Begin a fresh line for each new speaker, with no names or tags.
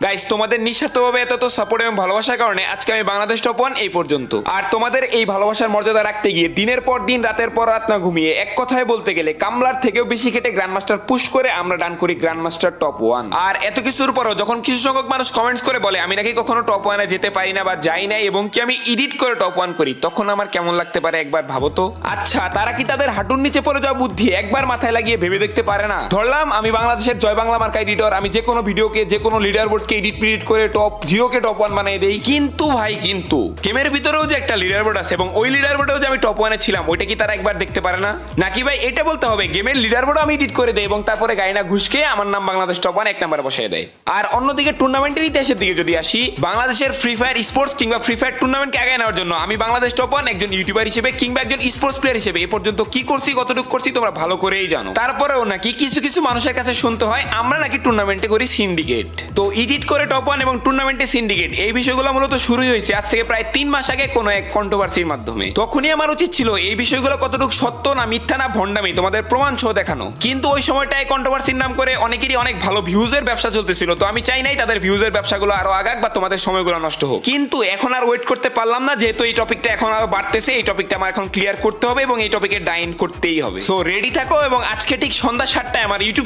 Guys, তোমাদের নিঃস্বার্থভাবে এত সাপোর্ট এবং ভালোবাসার কারণে আজকে আমি বাংলাদেশ টপ 1 এই পর্যন্ত। আর তোমাদের এই ভালোবাসার মর্যাদা রাখতে গিয়ে দিনের পর দিন রাতের পর রাত না ঘুমিয়ে এক কথায় বলতে গেলে কামলার থেকেও বেশি খেটে গ্র্যান্ড মাস্টার পুশ করে আমরা ডান করি গ্র্যান্ড মাস্টার টপ 1। আর এত কিছুর পরও যখন কিছু সংখ্যক মানুষ কমেন্টস করে বলে আমি নাকি কখনো টপ 1 এ যেতে পারি না বা যাই না এবং কি আমি এডিট করে টপ 1 করি, তখন আমার কেমন লাগতে পারে একবার ভাবো তো। আচ্ছা, তারা কি তাদের হাঁটুর নিচে পড়ে যাওয়া বুদ্ধি একবার মাথায় লাগিয়ে ভেবে দেখতে পারে না? ধরলাম আমি বাংলাদেশের জয় বাংলা মার্কা এডিটর, আমি যে কোনো ভিডিওকে যে কোনো লিডার বোর্ডকে এডিট করে টপ 0 কে টপ 1 বানিয়ে দেই। কিন্তু ভাই, কিন্তু গেমের ভিতরেও যে একটা লিডার বোর্ড আছে এবং ওই লিডার বোর্ডেও যে আমি টপ 1 এ ছিলাম, ওইটা কি তারা একবার দেখতে পারে না? নাকি ভাই এটা বলতে হবে গেমের লিডার বোর্ড আমি এডিট করে দেই এবং তারপরে গাইনা ঘুষকে আমার নাম বাংলাদেশ টপ 1 এক নম্বরে বসিয়ে দেয়। আর অন্যদিকে টুর্নামেন্টের ইতিহাসের দিকে যদি আসি, বাংলাদেশের ফ্রি ফায়ার স্পোর্টস কিংবা ফ্রি ফায়ার টুর্নামেন্টকে আগায় নেওয়ার জন্য আমি বাংলাদেশ টপ 1 একজন ইউটিউবার হিসেবে কিংবা একজন স্পোর্টস প্লেয়ার হিসেবে এ পর্যন্ত কি করছি, কতটুকু করছি তোমরা ভালো করেই জানো। তারপরেও নাকি কিছু কিছু মানুষের কাছে শুনতে হয় আমরা নাকি টুর্নামেন্টে করি সিন্ডিকেট। তো এডিট করে টপ 1 এবং টুর্নামেন্টে সিন্ডিকেট, এই বিষয়গুলো মূলত শুরু হয়েছে আজ থেকে প্রায় 3 মাস আগে কোনো এক কন্ট্রোভার্সির মাধ্যমে। তখনই আমার উচিত ছিল এই বিষয়গুলো কতটুকু সত্য না মিথ্যা না ভণ্ডামি তোমাদের প্রমাণ সহ দেখানো। কিন্তু ওই সময়টায় কন্ট্রোভার্সির নাম করে অনেকেরই অনেক ভালো ভিউজের ব্যবসা চলতেছিল, তো আমি চাই নাই তাদের ভিউজের ব্যবসাগুলো আরো আগাক বা তোমাদের সময়গুলো নষ্ট হোক। কিন্তু এখন আর ওয়েট করতে পারলাম না, যেহেতু এই টপিকটা এখন আরো বাড়তেছে, এই টপিকটা আমার এখন ক্লিয়ার করতে হবে এবং এই টপিকে ডাইন করতেই হবে। সো রেডি থাকো এবং আজকে ঠিক সন্ধ্যা 7টায় আমার ইউটিউব